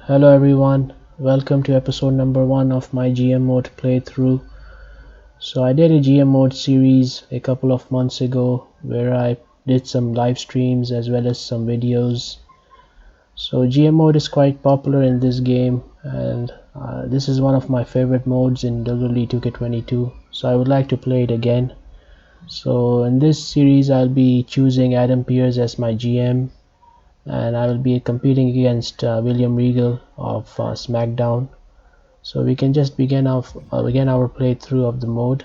Hello everyone, welcome to episode number 1 of my GM mode playthrough. So I did a GM mode series a couple of months ago where I did some live streams as well as some videos. So GM mode is quite popular in this game, and this is one of my favorite modes in WWE 2K22, so I would like to play it again. So in this series I'll be choosing Adam Pearce as my GM, and I will be competing against William Regal of SmackDown. So we can just begin our playthrough of the mode.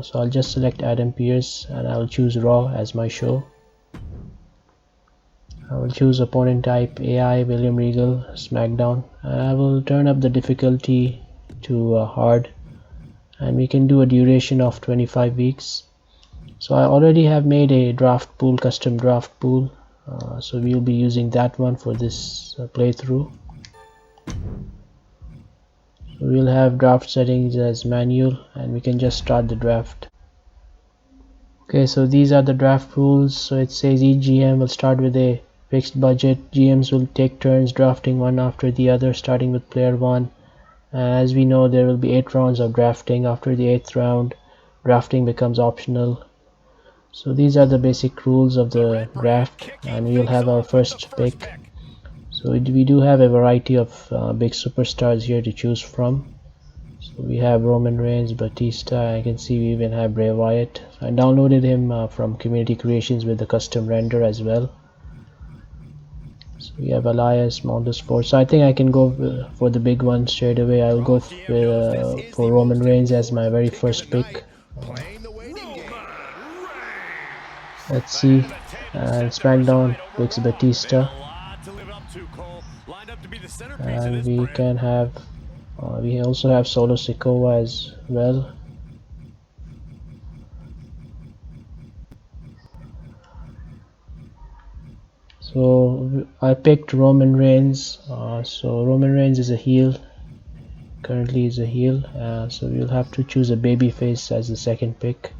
So I'll just select Adam Pearce and I will choose Raw as my show. I will choose opponent type AI William Regal SmackDown, and I will turn up the difficulty to hard, and we can do a duration of 25 weeks. So I already have made a draft pool, custom draft pool. So we'll be using that one for this playthrough. So we'll have draft settings as manual, and we can just start the draft. Okay, so these are the draft rules. So it says each GM will start with a fixed budget. GMs will take turns drafting one after the other, starting with player 1. As we know, there will be 8 rounds of drafting. After the 8th round, drafting becomes optional. So these are the basic rules of the draft, and we will have our first pick. So we do have a variety of big superstars here to choose from. So we have Roman Reigns, Batista, I can see we even have Bray Wyatt. I downloaded him from Community Creations with the custom render as well. So we have Elias, Motorsport. So I think I can go for the big one straight away. I'll go for Roman Reigns as my very first pick. Let's see, and SmackDown picks Batista, and we can have we also have Solo Sikoa as well. So I picked Roman Reigns. So Roman Reigns is a heel, currently is a heel, so we'll have to choose a babyface as the second pick.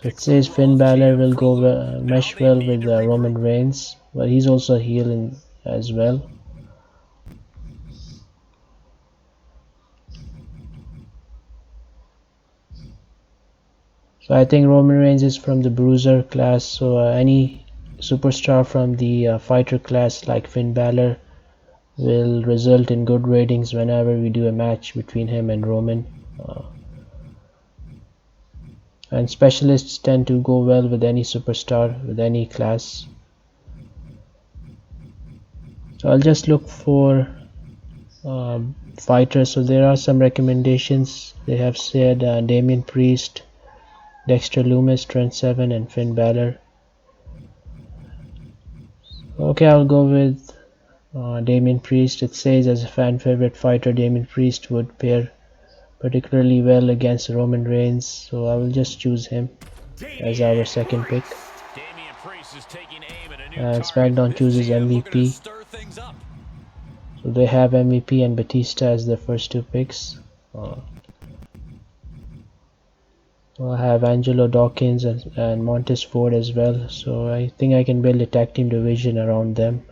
So it says Finn Balor will go mesh well with Roman Reigns, but he's also a heel as well. So I think Roman Reigns is from the bruiser class, so any superstar from the fighter class like Finn Balor will result in good ratings whenever we do a match between him and Roman. And specialists tend to go well with any superstar, with any class. So I'll just look for fighters. So there are some recommendations. They have said Damian Priest, Dexter Lumis, Trent Seven, and Finn Balor. Okay, I'll go with Damian Priest. It says as a fan favorite fighter, Damian Priest would pair particularly well against Roman Reigns, so I will just choose him as our second pick. And SmackDown chooses MVP. So they have MVP and Batista as their first 2 picks. I have Angelo Dawkins and Montez Ford as well, so I think I can build a tag team division around them.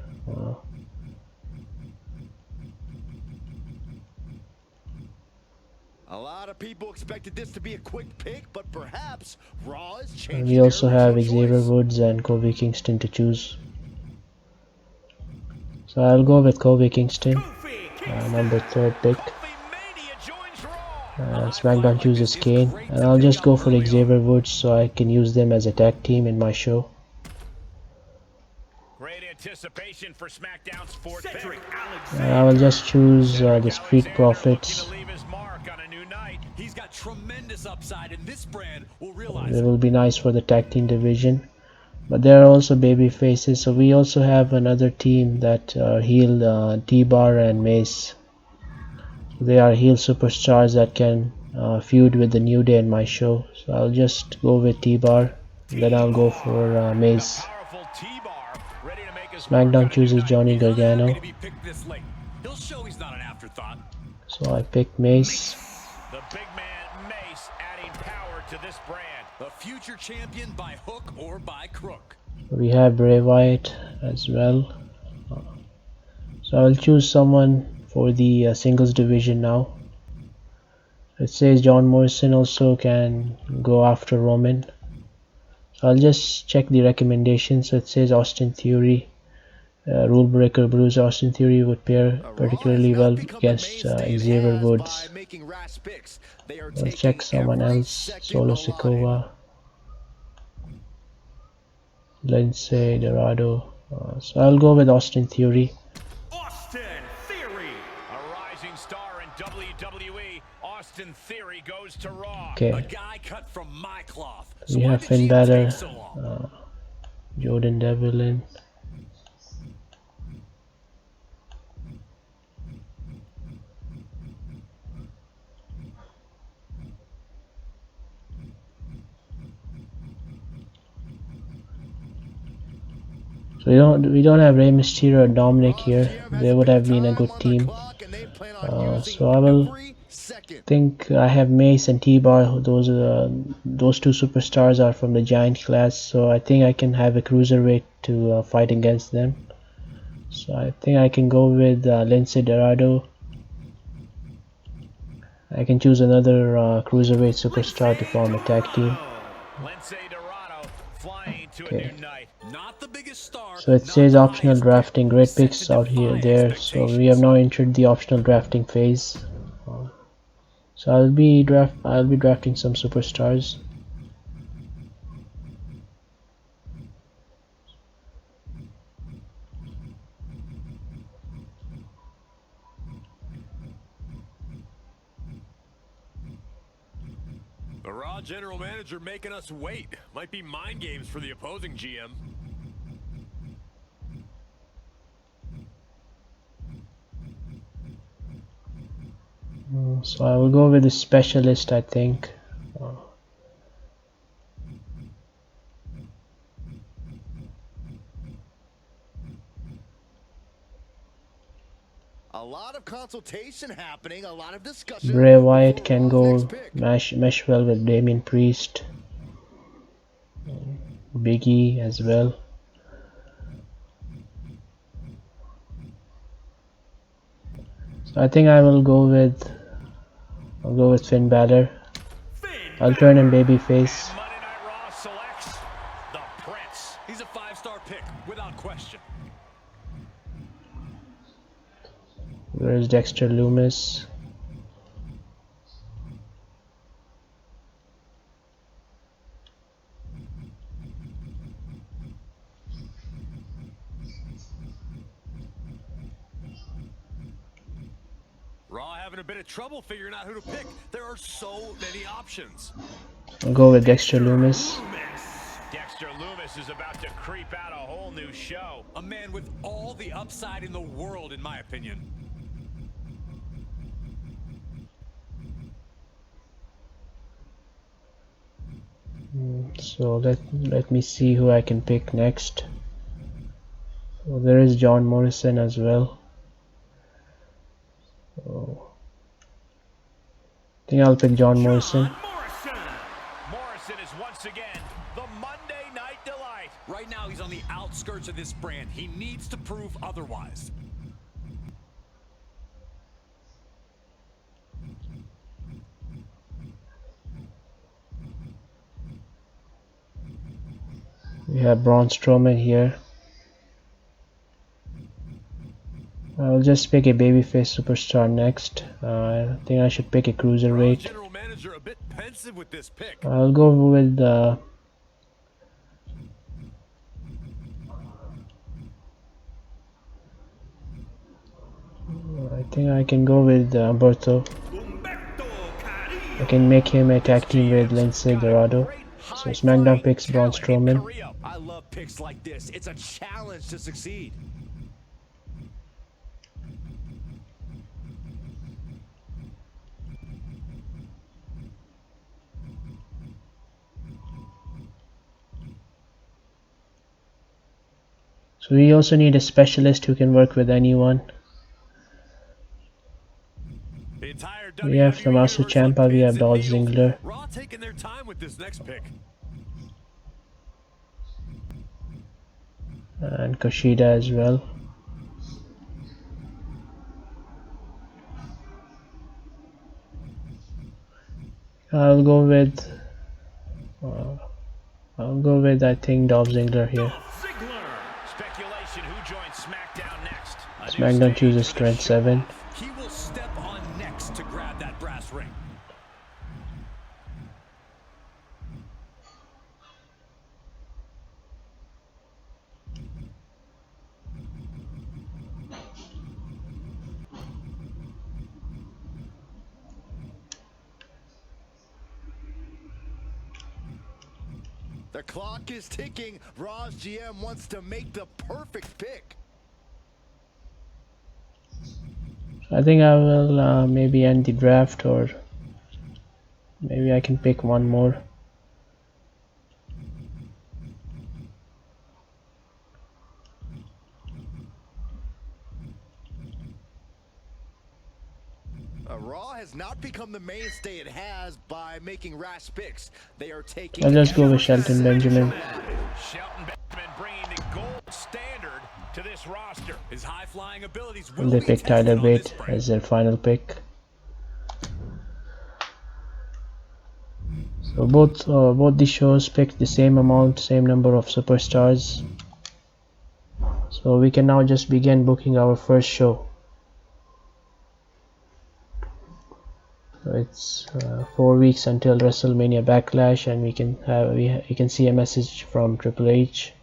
A lot of people expected this to be a quick pick, but perhaps Raw is changing. And we also have Xavier Woods and Kofi Kingston to choose. So I'll go with Kofi Kingston, number 3rd pick. SmackDown chooses Kane, and I'll just go for Xavier Woods so I can use them as a tag team in my show. I will just choose the Street Profits. They will be nice for the tag team division, but there are also baby faces. So we also have another team that heel T-Bar and Mace. They are heel superstars that can feud with the New Day in my show. So I'll just go with T-Bar, then I'll go for Mace. SmackDown chooses Johnny Gargano, so I picked Mace. The big man Mace adding power to this brand. The future champion by hook or by crook. We have Bray Wyatt as well. So I'll choose someone for the singles division now. It says John Morrison also can go after Roman. So I'll just check the recommendations. So it says Austin Theory, rule breaker Bruiser. Austin Theory would pair Raw has particularly not well become the against mainstay it Xavier has by Woods. making rash picks. They are I'll check taking someone every else. second Solo allotted. Sikoa, Lindsay Dorado. So I'll go with Austin Theory. Austin Theory, a rising star in WWE. Austin Theory goes to Raw. A Okay, guy cut from my cloth. So we why have did Finn GM take Balor, so long? Jordan Devlin. So we don't have Rey Mysterio or Dominic Raw's here. GM has They a would bit of have been a time good on the team. clock, and they plan on using So I will every second. think I have Mace and T-Bar. Those two superstars are from the Giant class. So I think I can have a cruiserweight to fight against them. So I think I can go with Lindsay Dorado. I can choose another cruiserweight superstar to form a tag team. Lindsay Dorado flying to a new Okay. night. Not the biggest star, So it not says the optional highest pick. drafting. Great Set to picks out here defy there. So we have expectations. now entered the optional drafting phase. So I'll be drafting some superstars. The Raw general manager making us wait. Might be mind games for the opposing GM. So I will go with the specialist, I think. A lot of consultation happening, a lot of discussion Bray Wyatt before can Raw's next go pick. mesh well with Damien Priest, Big E as well. So I think I'll go with Finn Balor. I'll turn him babyface. And Monday Night Raw selects the Prince. He's a 5-star pick, without question. Where's Dexter Loomis? Raw having a bit of trouble figuring out who to pick. There are so many options. I'll go with Dexter Loomis. Dexter Loomis is about to creep out a whole new show. A man with all the upside in the world, in my opinion. So let me see who I can pick next. So there is John Morrison as well. So I think I'll pick John Morrison. Morrison is once again the Monday Night Delight. Right now, he's on the outskirts of this brand. He needs to prove otherwise. We have Braun Strowman here. I'll just pick a babyface superstar next. I think I should pick a cruiserweight. General manager a bit pensive with this pick. I'll go with I think I can go with Umberto. I can make him a tag team with Lindsay Dorado. So SmackDown picks Braun Strowman. I love picks like this. It's a challenge to succeed. So we also need a specialist who can work with anyone. We have Tommaso Ciampa, we have Dolph Ziggler. Raw taking their time with this next pick. And Kushida as well. I'll go with uh, I think Dolph Ziggler here. Speculation who joins SmackDown next. A new SmackDown stage chooses for the Trent show 7. off. He will step on next to grab that brass ring. The clock is ticking. Raw's GM wants to make the perfect pick. I think I will maybe end the draft, or maybe I can pick one more. Raw has not become the mainstay it has by making rash picks. They are taking I'll just go with every Shelton second Benjamin. Shelton Benjamin bringing the gold standard to this roster. His high-flying abilities And will they be pick Tyler tested on this Bate break. as their final pick. So both the shows picked the same amount, same number of superstars. So we can now just begin booking our first show. So it's 4 weeks until WrestleMania Backlash, and we can see a message from Triple H.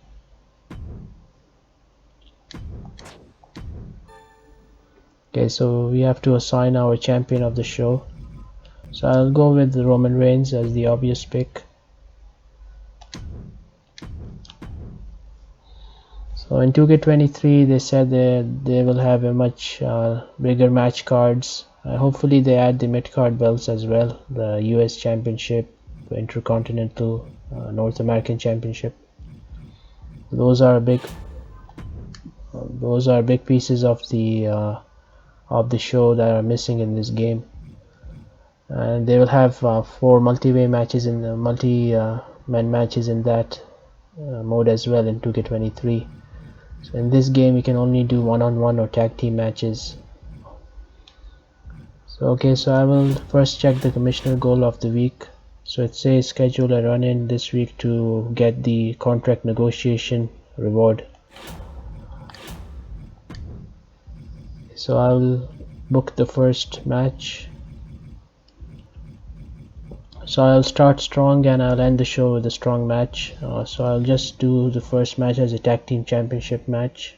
Okay, so we have to assign our champion of the show. So I'll go with Roman Reigns as the obvious pick. So in 2K23 they said that they will have a much bigger match cards. Hopefully they add the mid-card belts as well, the US Championship, the Intercontinental, North American Championship. Those are big pieces of the show that are missing in this game. And they will have 4 multi-way matches in the multi-man matches in that mode as well in 2K23. So in this game you can only do one-on-one or tag team matches. So okay, so I will first check the commissioner goal of the week. So it says schedule a run-in this week to get the contract negotiation reward. So I will book the first match. So I'll start strong and I'll end the show with a strong match. So I'll just do the first match as a tag team championship match.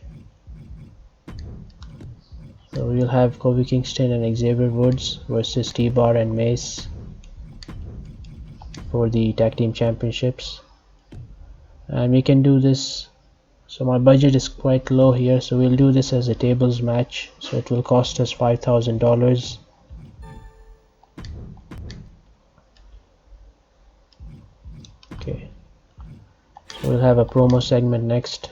So we'll have Kofi Kingston and Xavier Woods versus T-Bar and Mace for the tag team championships. And we can do this. So my budget is quite low here, so we'll do this as a tables match. So it will cost us $5,000. Okay. So we'll have a promo segment next.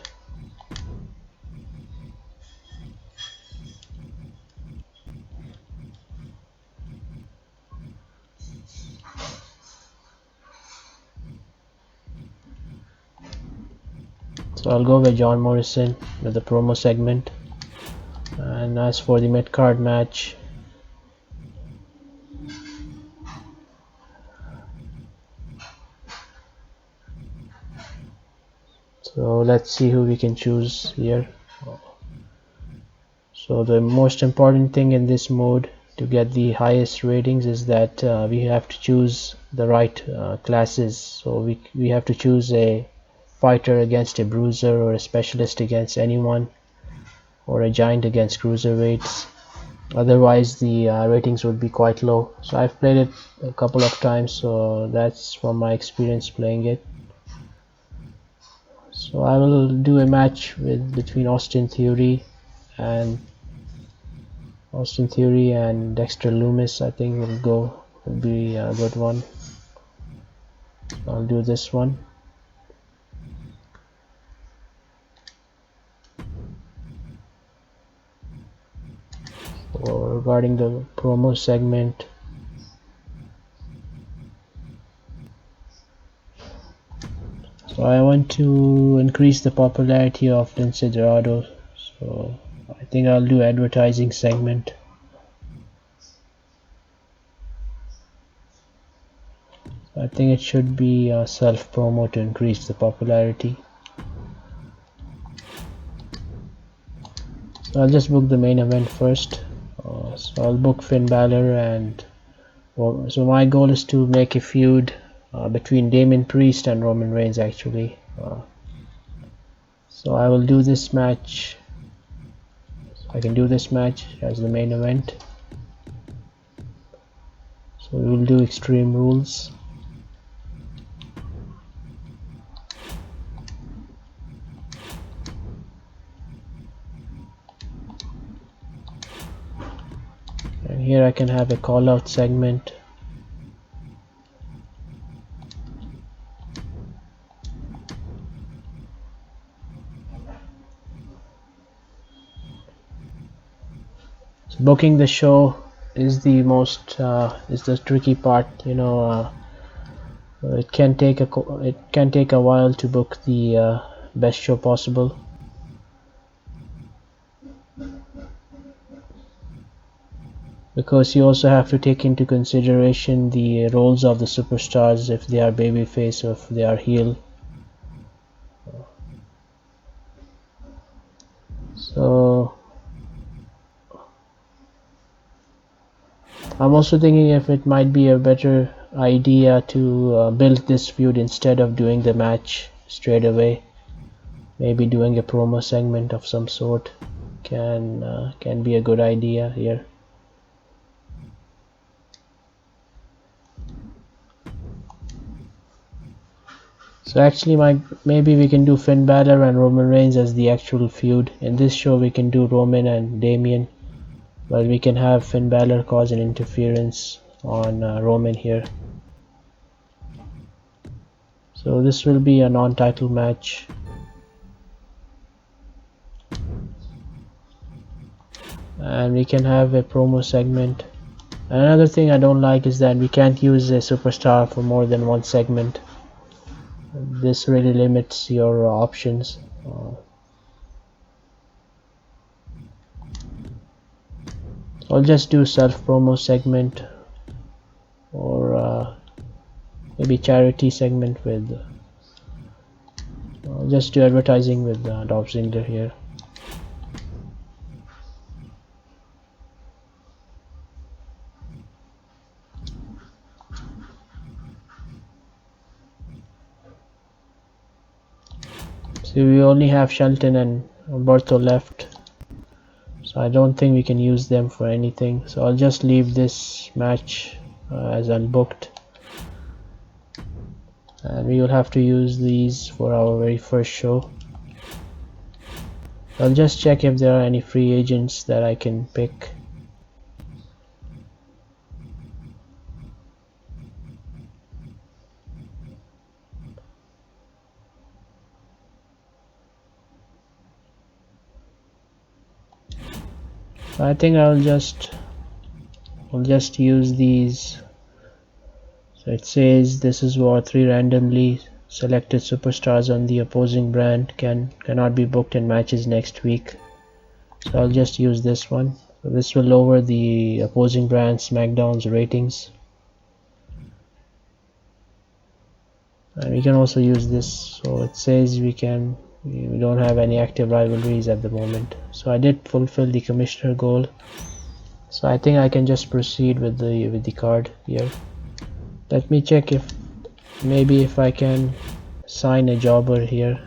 So I'll go with John Morrison with the promo segment. And as for the mid-card match, so let's see who we can choose here. So the most important thing in this mode to get the highest ratings is that we have to choose the right classes. So we have to choose a fighter against a bruiser, or a specialist against anyone, or a giant against cruiserweights. Otherwise the ratings would be quite low. So I've played it a couple of times, so that's from my experience playing it. So I will do a match between Austin Theory and Dexter Lumis. I think will be a good one. I'll do this one. So regarding the promo segment, so I want to increase the popularity of Lince Dorado. So I think I'll do advertising segment. I think it should be a self promo to increase the popularity. So I'll just book the main event first. So I'll book Finn Balor, and so my goal is to make a feud between Priest and Roman Reigns actually. So I will do this match. I can do this match as the main event. So we will do Extreme Rules. And here I can have a call out segment. So booking the show is the most is the tricky part, it can take a while to book the best show possible. Because you also have to take into consideration the roles of the superstars, if they are babyface or if they are heel. So I'm also thinking if it might be a better idea to build this feud instead of doing the match straight away. Maybe doing a promo segment of some sort can be a good idea here. So actually maybe we can do Finn Balor and Roman Reigns as the actual feud. In this show we can do Roman and Damian, but we can have Finn Balor cause an interference on Roman here. So this will be a non-title match. And we can have a promo segment. Another thing I don't like is that we can't use a superstar for more than one segment. This really limits your options. I'll just do self promo segment, or maybe charity segment with I'll just do advertising with Dolph Ziggler here. So we only have Shelton and Umberto left, so I don't think we can use them for anything. So I'll just leave this match as unbooked, and we will have to use these for our very first show. I'll just check if there are any free agents that I can pick. I think I'll just use these. So it says this is what 3 randomly selected superstars on the opposing brand cannot be booked in matches next week. So I'll just use this one. So this will lower the opposing brand SmackDown's ratings. And we can also use this. So it says we don't have any active rivalries at the moment. So I did fulfill the commissioner goal, so I think I can just proceed with the card here. Let me check if I can sign a jobber here.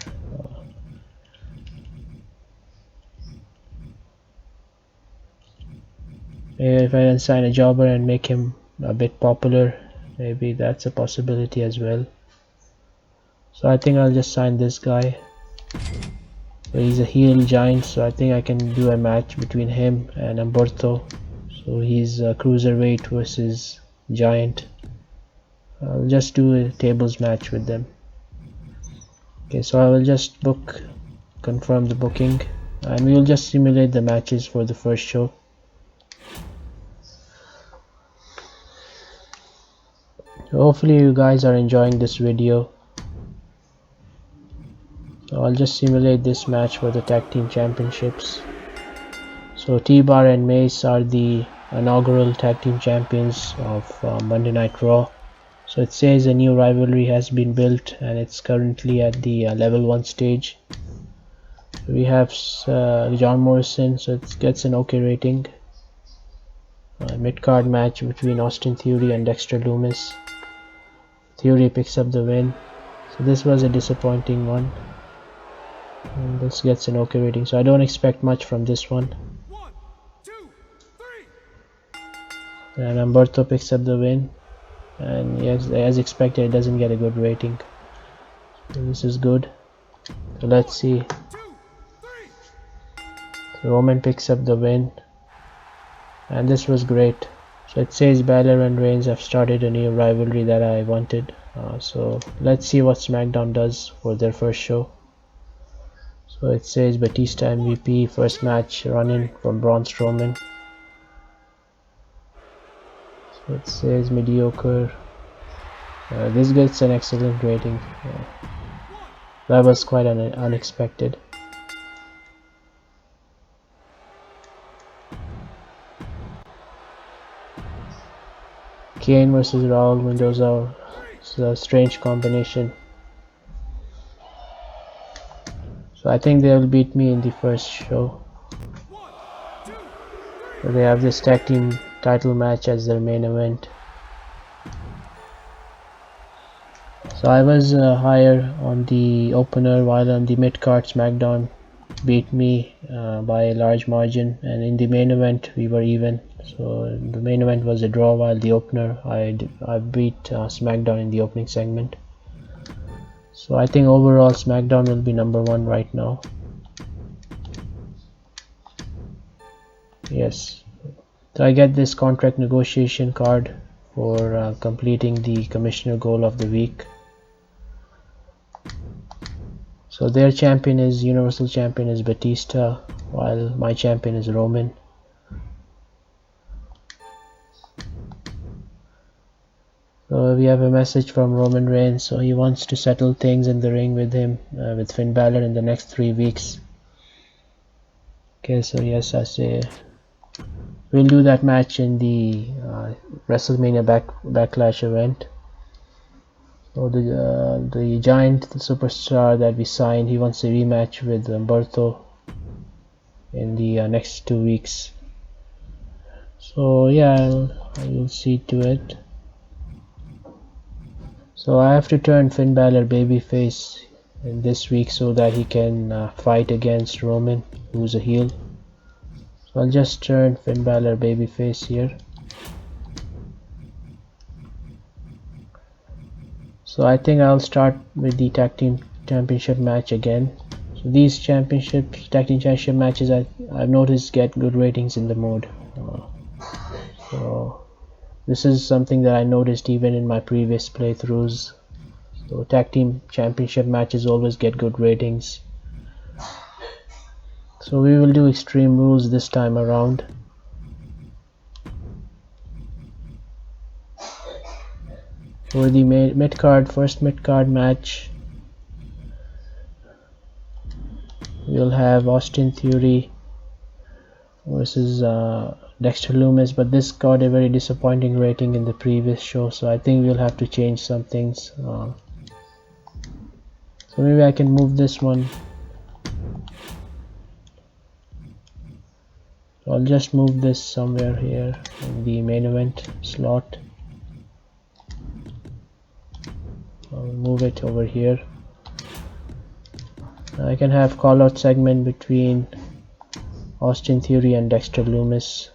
Maybe if I can sign a jobber and make him a bit popular, maybe that's a possibility as well. So I think I'll just sign this guy. So he's a heel giant, so I think I can do a match between him and Umberto. So he's a cruiserweight versus giant. I'll just do a tables match with them. Okay, so I will just confirm the booking, and we will just simulate the matches for the first show. Hopefully you guys are enjoying this video. So I'll just simulate this match for the tag team championships. So T-Bar and Mace are the inaugural tag team champions of Monday Night Raw. So it says a new rivalry has been built and it's currently at the level 1 stage. We have John Morrison, so it gets an OK rating. Mid-card match between Austin Theory and Dexter Lumis. Theory picks up the win. So this was a disappointing one. And this gets an OK rating, so I don't expect much from this one. 1, 2, 3. And Umberto picks up the win. And yes, as expected, it doesn't get a good rating. So this is good. So let's see. 2, 3. So Roman picks up the win. And this was great. So it says Balor and Reigns have started a new rivalry that I wanted. So let's see what SmackDown does for their first show. So it says Batista MVP, first match run-in from Braun Strowman. So it says mediocre. This gets an excellent rating. That was quite unexpected. Kane versus Raul Mendoza. It's a strange combination. So I think they will beat me in the first show. So they have this tag team title match as their main event. So I was higher on the opener, while on the mid-card SmackDown beat me by a large margin, and in the main event we were even. So the main event was a draw, while the opener I beat SmackDown in the opening segment. So I think overall SmackDown will be number 1 right now. Yes. So I get this contract negotiation card for completing the commissioner goal of the week. So their champion is Universal Champion is Batista, while my champion is Roman. So we have a message from Roman Reigns. So he wants to settle things in the ring with him, with Finn Balor in the next 3 weeks. Okay, so yes, I say we'll do that match in the WrestleMania Backlash event. So the giant, the superstar that we signed, he wants a rematch with Umberto in the next 2 weeks. So yeah, I will see to it. So I have to turn Finn Balor babyface in this week so that he can fight against Roman, who's a heel. So I'll just turn Finn Balor babyface here. So I think I'll start with the tag team championship match again. So these tag team championship matches I've noticed get good ratings in the mode. So this is something that I noticed even in my previous playthroughs. So tag team championship matches always get good ratings. So we will do Extreme Rules this time around. For the first mid-card match, we'll have Austin Theory versus Dexter Lumis, but this got a very disappointing rating in the previous show, so I think we'll have to change some things. So maybe I can move this one. So I'll just move this somewhere here in the main event slot. I'll move it over here. I can have call out segment between Austin Theory and Dexter Lumis.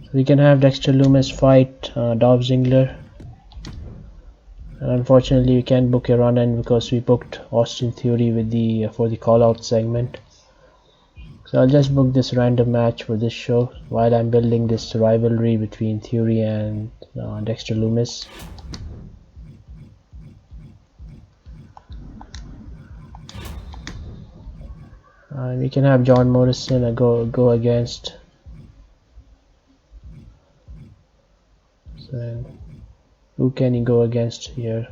So we can have Dexter Lumis fight Dolph Ziggler. And unfortunately we can't book a run-in because we booked Austin Theory with the for the call out segment. So I'll just book this random match for this show while I'm building this rivalry between Theory and Dexter Lumis. We can have John Morrison go against. So who can he go against here?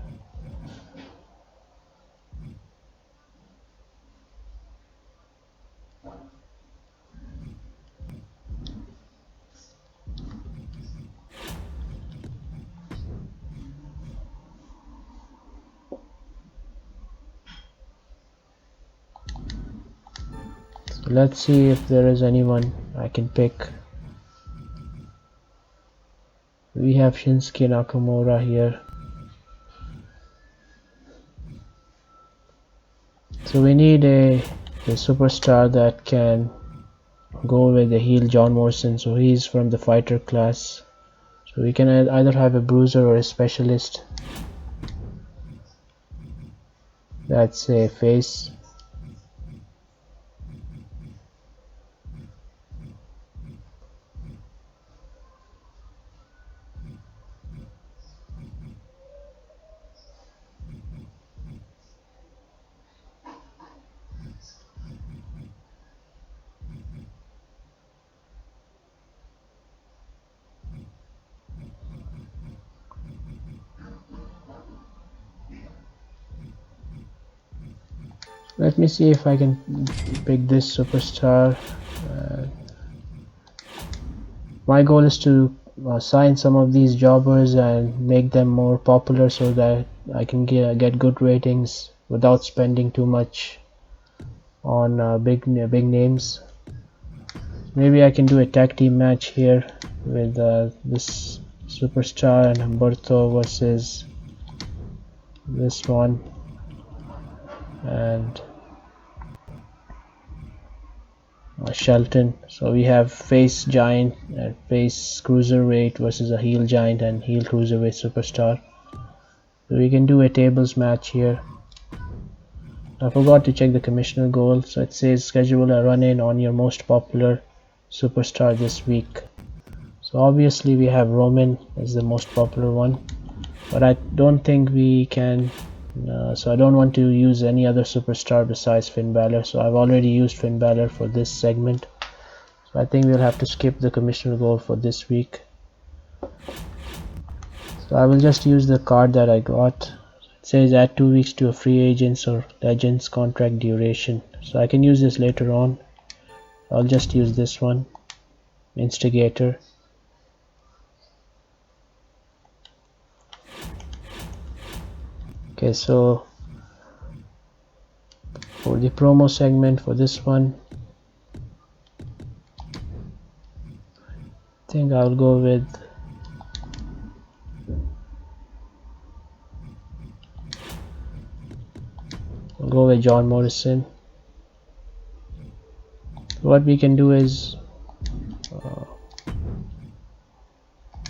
let's see if there is anyone I can pick. We have Shinsuke Nakamura here. So we need a superstar that can go with the heel John Morrison. So he's from the fighter class. So we can either have a bruiser or a specialist. That's a face. Let me see if I can pick this superstar. My goal is to sign some of these jobbers and make them more popular so that I can get good ratings without spending too much on big names. Maybe I can do a tag team match here with this superstar and Humberto versus this one, and Shelton. So we have face giant and face cruiserweight versus a heel giant and heel cruiserweight superstar. So we can do a tables match here. I forgot to check the commissioner goal, so it says schedule a run-in on your most popular superstar this week. So obviously we have Roman as the most popular one, but I don't think we can. So I don't want to use any other superstar besides Finn Balor. So I've already used Finn Balor for this segment. So I think we'll have to skip the commissioner goal for this week. So I will just use the card that I got. It says add 2 weeks to a free agents or legends contract duration. So I can use this later on. I'll just use this one, Instigator. Okay, so for the promo segment for this one, I think I'll go with John Morrison. What we can do is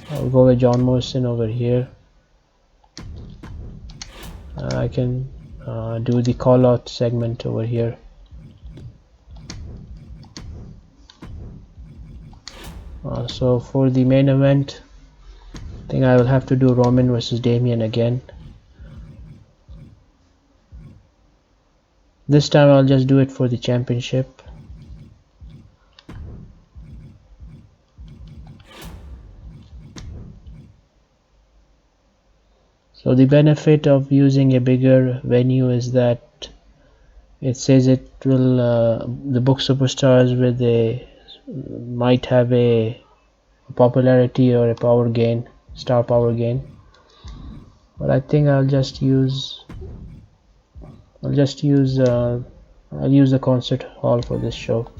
I'll go with John Morrison over here. I can do the call out segment over here. So for the main event, I think I will have to do Roman versus Damian again. This time I'll just do it for the championship. So the benefit of using a bigger venue is that it says it will the book superstars with a might have a popularity or a power gain, star power gain. But I think I'll use the concert hall for this show.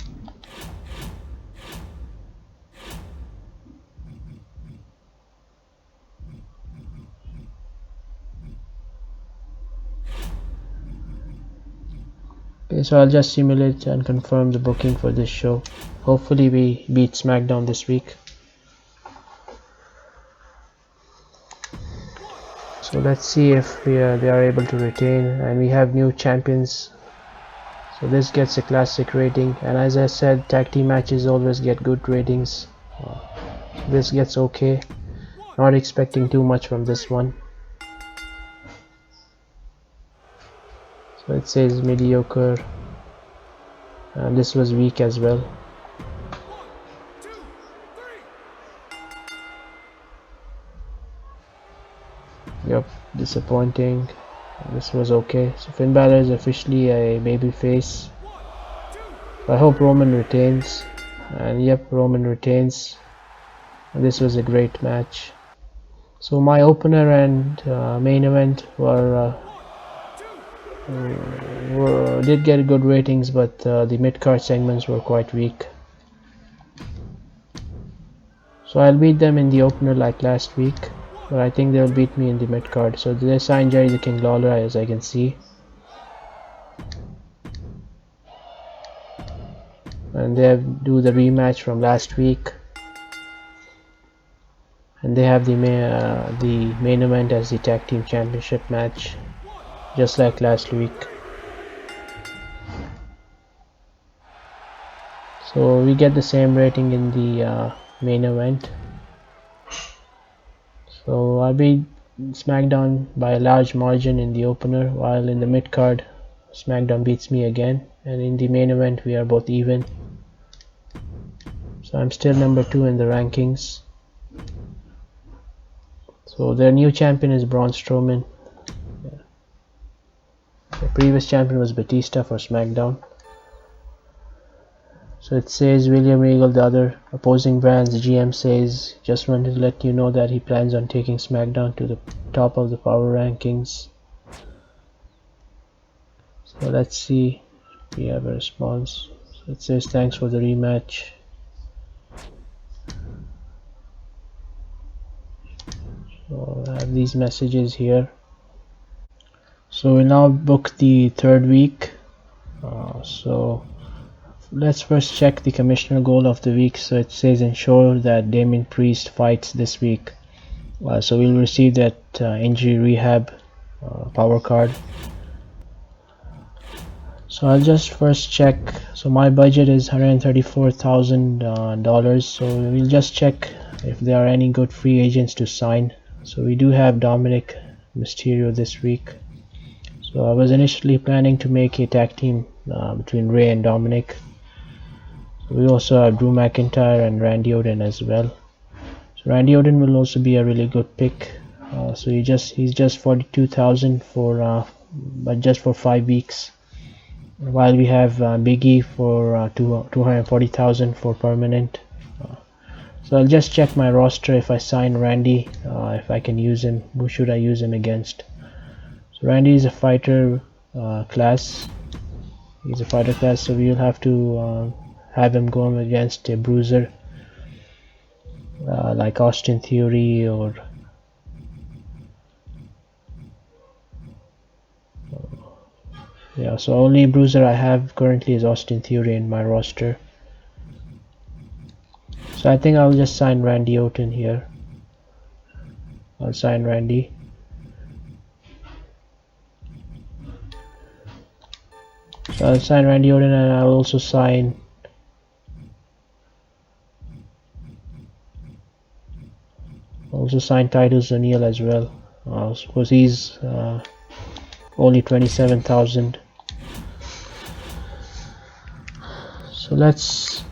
Okay, so I'll just simulate and confirm the booking for this show. Hopefully we beat SmackDown this week. So let's see if they are able to retain, and we have new champions. So this gets a classic rating, and as I said, tag team matches always get good ratings. This gets okay. Not expecting too much from this one. So it says mediocre, and this was weak as well. Yep, disappointing. This was okay. So Finn Balor is officially a babyface. I hope Roman retains, and yep, Roman retains. And this was a great match. So my opener and main event were did get good ratings, but the mid-card segments were quite weak. So I'll beat them in the opener like last week, but I think they'll beat me in the mid-card. So they signed Jerry the King Lawler, as I can see. And they do the rematch from last week. And they have the main event as the tag team championship match, just like last week. So we get the same rating in the main event. So I beat SmackDown by a large margin in the opener, while in the mid card SmackDown beats me again, and in the main event we are both even. So I'm still number 2 in the rankings. So their new champion is Braun Strowman. The previous champion was Batista for SmackDown. So it says William Regal, the other opposing brand's GM, says, just wanted to let you know that he plans on taking SmackDown to the top of the power rankings. So let's see if we have a response. So it says thanks for the rematch. So I have these messages here. So we now book the third week. So let's first check the commissioner goal of the week. So it says ensure that Damien Priest fights this week. So we'll receive that injury rehab power card. So I'll just first check. So my budget is $134,000. So we'll just check if there are any good free agents to sign. So we do have Dominic Mysterio this week. So I was initially planning to make a tag team between Ray and Dominic. So we also have Drew McIntyre and Randy Orton as well. So Randy Orton will also be a really good pick. So he's just 42,000 for but just for 5 weeks. While we have Big E for 240,000 for permanent. So I'll just check my roster. If I sign Randy, if I can use him, who should I use him against? So Randy is a fighter class. He's a fighter class, so we'll have to have him going against a bruiser like Austin Theory or yeah. So only bruiser I have currently is Austin Theory in my roster. So I think I'll just sign Randy Orton here. I'll sign Randy. So I'll sign Randy Orton, and I'll also sign Titus O'Neil as well, because he's only 27,000. So let's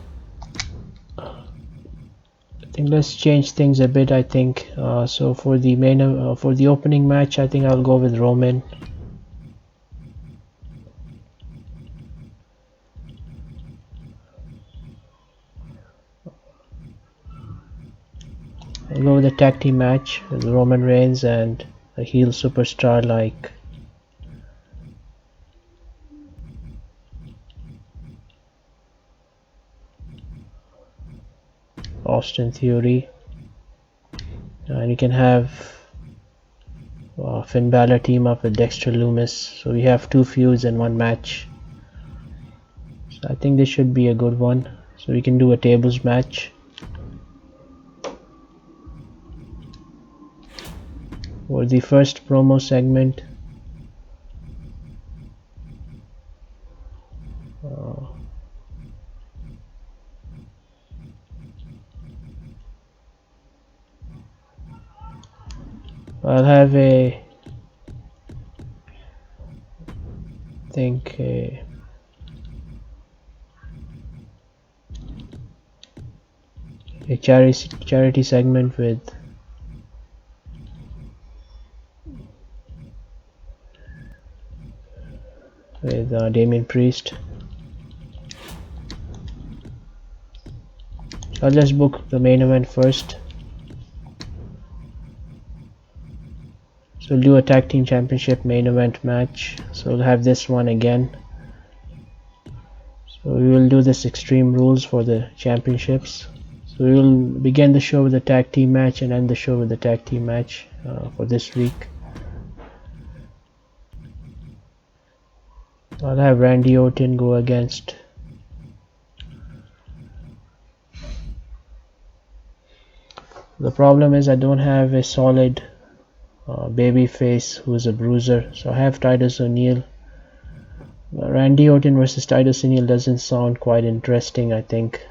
change things a bit. I think so for the opening match, I think I'll go with Roman. I'll go with a tag team match with Roman Reigns and a heel superstar like Austin Theory, and you can have Finn Balor team up with Dexter Lumis. So we have 2 feuds in 1 match. So I think this should be a good one. So we can do a tables match. For the first promo segment, I'll have a charity segment with Damien Priest. So I'll just book the main event first. So So we'll do a tag team championship main event match. So we'll have this one again. So we will do this Extreme Rules for the championships. So we will begin the show with a tag team match and end the show with a tag team match for this week. I'll have Randy Orton go against the problem is I don't have a solid baby face who's a bruiser, so I have Titus O'Neil. Randy Orton versus Titus O'Neil doesn't sound quite interesting, I think.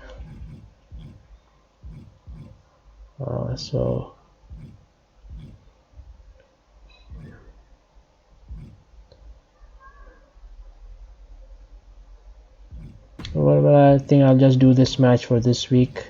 Well, I think I'll just do this match for this week.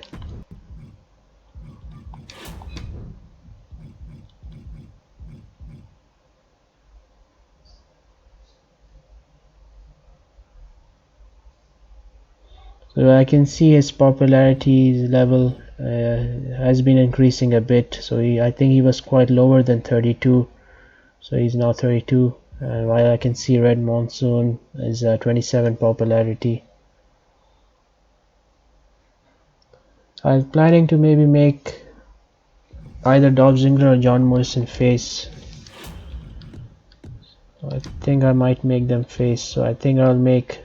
So I can see his popularity level has been increasing a bit. So I think he was quite lower than 32. So he's now 32. While I can see Red Monsoon is 27 popularity. I'm planning to maybe make either Dolph Ziggler or John Morrison face. I think I might make them face. So I think I'll make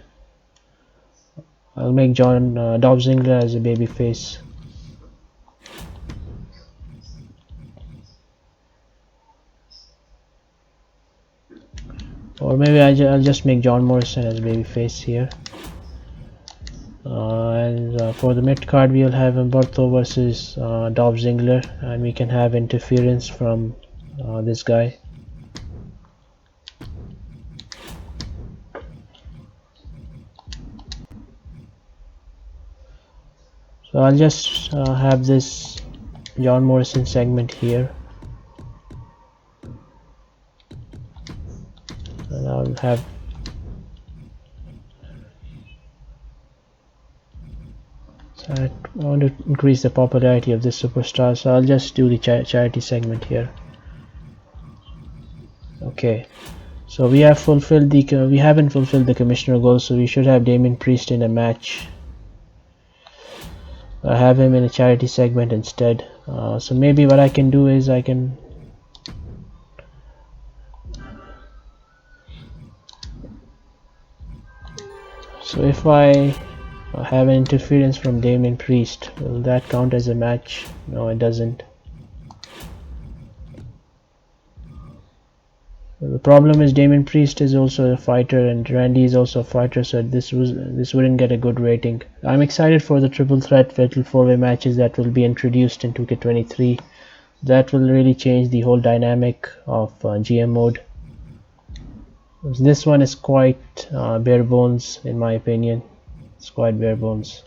Dolph Ziggler as a baby face. Or maybe I'll just make John Morrison as baby face here. And for the mid card we'll have Humberto versus Dolph Ziggler, and we can have interference from this guy. So I'll just have this John Morrison segment here, and I'll have I want to increase the popularity of this superstar, so I'll just do the charity segment here. Okay, so we haven't fulfilled the commissioner goal, so we should have Damien Priest in a match. I have him in a charity segment instead. So maybe what I can do is so if I have an interference from Damien Priest, will that count as a match? No, it doesn't. The problem is Damien Priest is also a fighter and Randy is also a fighter, so this wouldn't get a good rating. I'm excited for the triple threat fatal 4-way matches that will be introduced in 2K23. That will really change the whole dynamic of GM mode. This one is quite bare bones in my opinion. It's quite bare bones.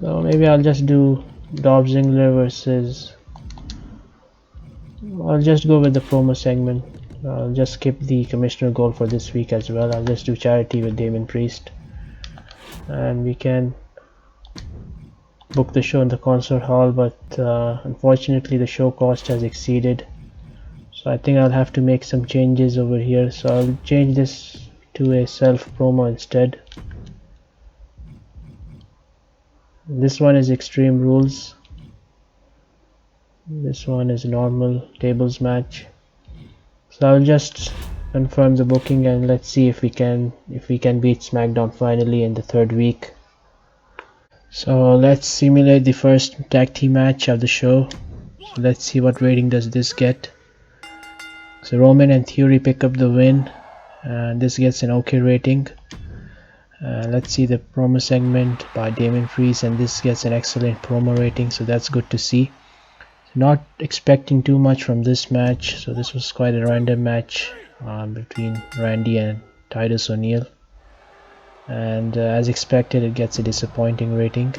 So maybe I'll just do Dolph Ziggler versus. I'll just go with the promo segment. I'll just skip the commissioner goal for this week as well. I'll just do charity with Damien Priest, and we can book the show in the concert hall, but unfortunately the show cost has exceeded, so I think I'll have to make some changes over here. So I'll change this to a self promo instead. This one is Extreme Rules, this one is normal tables match. So I'll just confirm the booking and let's see if we can beat SmackDown finally in the 3rd week. So let's simulate the first tag team match of the show. So let's see what rating does this get. So Roman and Theory pick up the win, and this gets an OK rating. Let's see the promo segment by Damien Priest, and this gets an excellent promo rating, so that's good to see. Not expecting too much from this match, so this was quite a random match between Randy and Titus O'Neil, and as expected it gets a disappointing rating.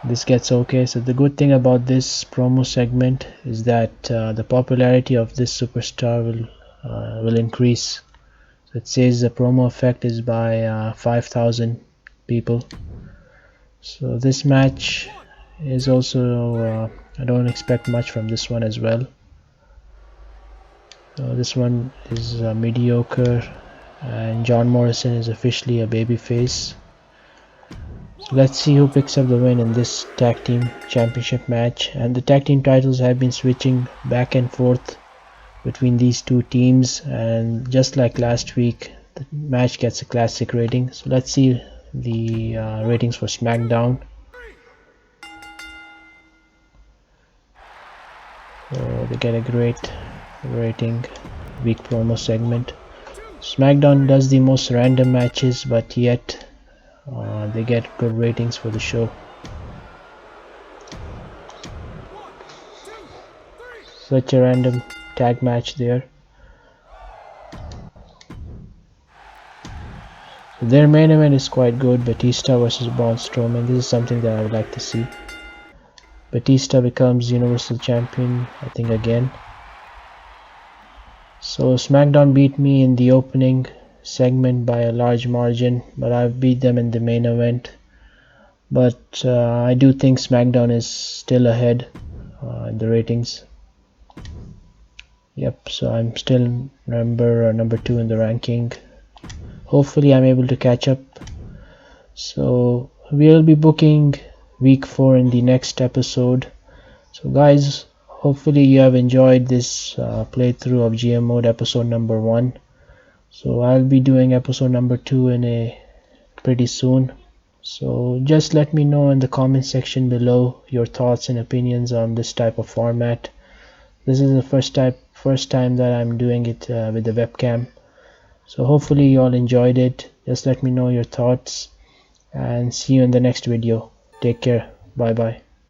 This gets okay. So the good thing about this promo segment is that the popularity of this superstar will increase. So it says the promo effect is by 5,000 people. So this match is also I don't expect much from this one as well. So this one is mediocre, and John Morrison is officially a babyface. So let's see who picks up the win in this tag team championship match. And the tag team titles have been switching back and forth between these two teams, and just like last week, the match gets a classic rating. So let's see the ratings for SmackDown. So they get a great rating. Weak promo segment. SmackDown does the most random matches, but yet they get good ratings for the show. Such a random tag match there. So their main event is quite good, Batista versus Braun Strowman. This is something that I would like to see. Batista becomes Universal Champion, I think, again. So SmackDown beat me in the opening segment by a large margin, but I beat them in the main event. But I do think SmackDown is still ahead in the ratings. Yep, so I'm still number 2 in the ranking. Hopefully I'm able to catch up. So we'll be booking week 4 in the next episode. So guys, hopefully you have enjoyed this playthrough of GM Mode episode number 1. So I'll be doing episode number 2 in a pretty soon. So just let me know in the comment section below your thoughts and opinions on this type of format. This is the first time that I'm doing it with the webcam. So hopefully you all enjoyed it. Just let me know your thoughts, and see you in the next video. Take care. Bye bye.